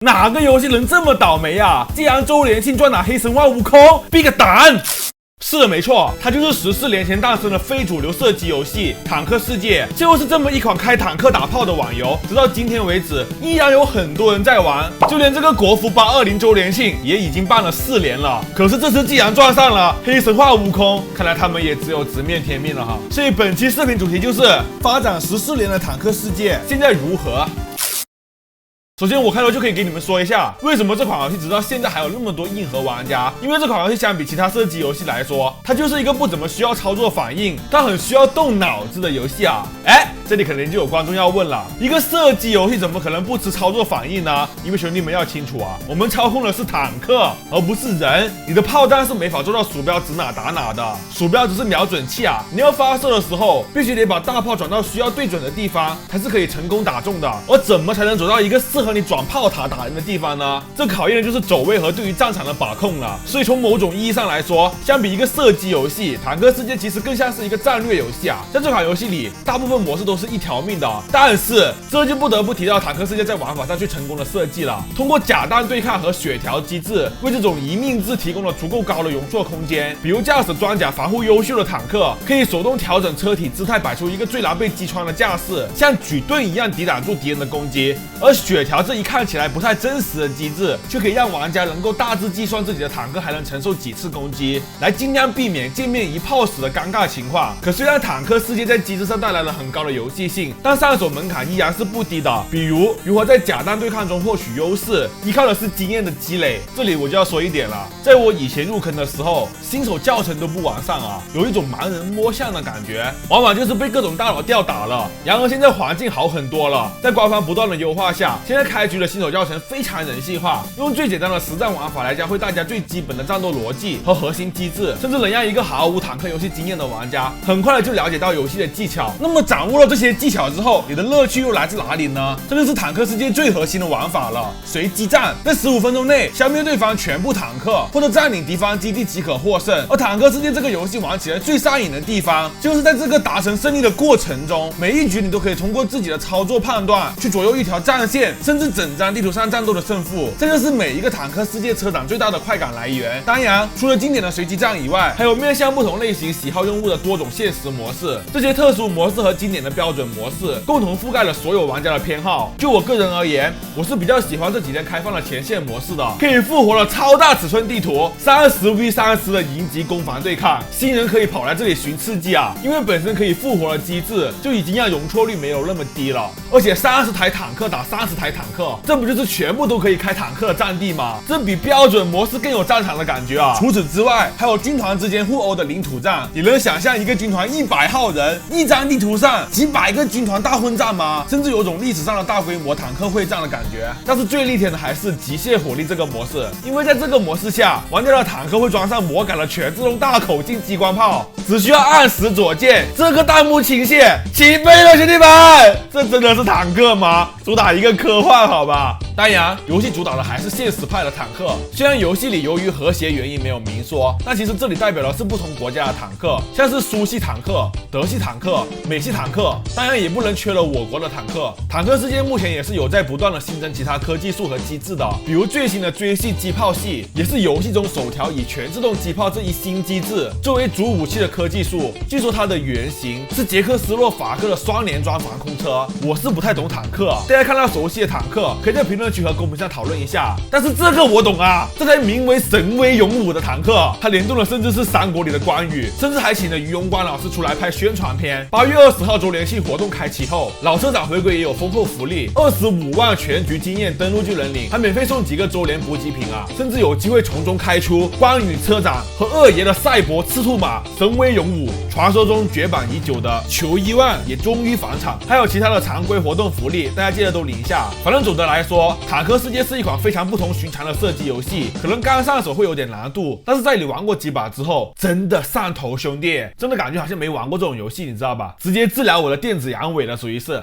哪个游戏能这么倒霉啊？既然周年庆专打黑神话悟空，闭个胆！是的，没错，它就是14年前诞生的非主流射击游戏《坦克世界》，就是这么一款开坦克打炮的网游，直到今天为止，依然有很多人在玩，就连这个国服8 20周年庆也已经办了4年了。可是这次既然撞上了黑神话悟空，看来他们也只有直面天命了哈。所以本期视频主题就是发展14年的坦克世界现在如何。首先，我开头就可以给你们说一下，为什么这款游戏直到现在还有那么多硬核玩家。因为这款游戏相比其他射击游戏来说，它就是一个不怎么需要操作反应，但很需要动脑子的游戏啊。这里肯定就有观众要问了，一个射击游戏怎么可能不吃操作反应呢？因为兄弟们要清楚啊，我们操控的是坦克，而不是人。你的炮弹是没法做到鼠标指哪打哪的，鼠标只是瞄准器啊。你要发射的时候，必须得把大炮转到需要对准的地方，才是可以成功打中的。而怎么才能走到一个适合你转炮塔打人的地方呢？这考验的就是走位和对于战场的把控了。所以从某种意义上来说，相比一个射击游戏，坦克世界其实更像是一个战略游戏啊。在这款游戏里，大部分模式都是一条命的，但是这就不得不提到坦克世界在玩法上去成功的设计了。通过假弹对抗和血条机制，为这种一命制提供了足够高的容错空间。比如驾驶装甲防护优秀的坦克，可以手动调整车体姿态，摆出一个最难被击穿的架势，像举盾一样抵挡住敌人的攻击。而血条这一看起来不太真实的机制，却可以让玩家能够大致计算自己的坦克还能承受几次攻击，来尽量避免见面一炮死的尴尬情况。可虽然坦克世界在机制上带来了很高的游戏性，但上手门槛依然是不低的。比如如何在假弹对抗中获取优势，依靠的是经验的积累。这里我就要说一点了，在我以前入坑的时候，新手教程都不完善啊，有一种盲人摸象的感觉，往往就是被各种大佬吊打了。然而现在环境好很多了，在官方不断的优化下，现在开局的新手教程非常人性化，用最简单的实战玩法来教会大家最基本的战斗逻辑和核心机制，甚至能让一个毫无坦克游戏经验的玩家很快的就了解到游戏的技巧。那么掌握了这些技巧之后，你的乐趣又来自哪里呢？这就是坦克世界最核心的玩法了，随机战，在15分钟内消灭对方全部坦克，或者占领敌方基地即可获胜。而坦克世界这个游戏玩起来最上瘾的地方，就是在这个达成胜利的过程中，每一局你都可以通过自己的操作判断去左右一条战线，甚至整张地图上战斗的胜负。这就是每一个坦克世界车长最大的快感来源。当然，除了经典的随机战以外，还有面向不同类型喜好用户的多种现实模式。这些特殊模式和经典的标准模式共同覆盖了所有玩家的偏好。就我个人而言，我是比较喜欢这几天开放了前线模式的，可以复活了超大尺寸地图30v30的营级攻防对抗。新人可以跑来这里寻刺激啊，因为本身可以复活的机制就已经让容错率没有那么低了。而且30台坦克打30台坦克，这不就是全部都可以开坦克的战地吗？这比标准模式更有战场的感觉啊！除此之外，还有军团之间互殴的领土战。你能想象一个军团100号人，一张地图上几百个军团大混战吗？甚至有种历史上的大规模坦克会战的感觉。但是最逆天的还是机械火力这个模式，因为在这个模式下，玩家的坦克会装上魔改的全自动大口径激光炮，只需要按时左键，这个弹幕倾泻，起飞了，兄弟们！这真的是坦克吗？主打一个科幻好吧？当然，游戏主打的还是现实派的坦克。虽然游戏里由于和谐原因没有明说，但其实这里代表的是不同国家的坦克，像是苏系坦克、德系坦克、美系坦克，当然也不能缺了我国的坦克。坦克世界目前也是有在不断的新增其他科技树和机制的，比如最新的追系机炮系，也是游戏中首条以全自动机炮这一新机制作为主武器的科技树。据说它的原型是捷克斯洛伐克的双联装防空车。我是不太懂坦克，大家看到熟悉的坦克，可以在评论区和公屏上讨论一下。但是这个我懂啊，这台名为神威勇武的坦克，它联动的甚至是三国里的关羽，甚至还请了于庸关老师出来拍宣传片。8月20号周年庆活动开启后，老车长回归也有丰厚福利，25万全局经验登录就能领，还免费送几个周年补给品啊，甚至有机会从中开出关羽车长和二爷的赛博赤兔马神威勇武，传说中绝版已久的求1万也终于返场，还有其他的常规活动福利，大家记得都领一下。反正总的来说，坦克世界是一款非常不同寻常的射击游戏，可能刚上手会有点难度，但是在你玩过几把之后，真的上头兄弟，真的感觉好像没玩过这种游戏，你知道吧？直接治疗我的电子阳痿了，属于是。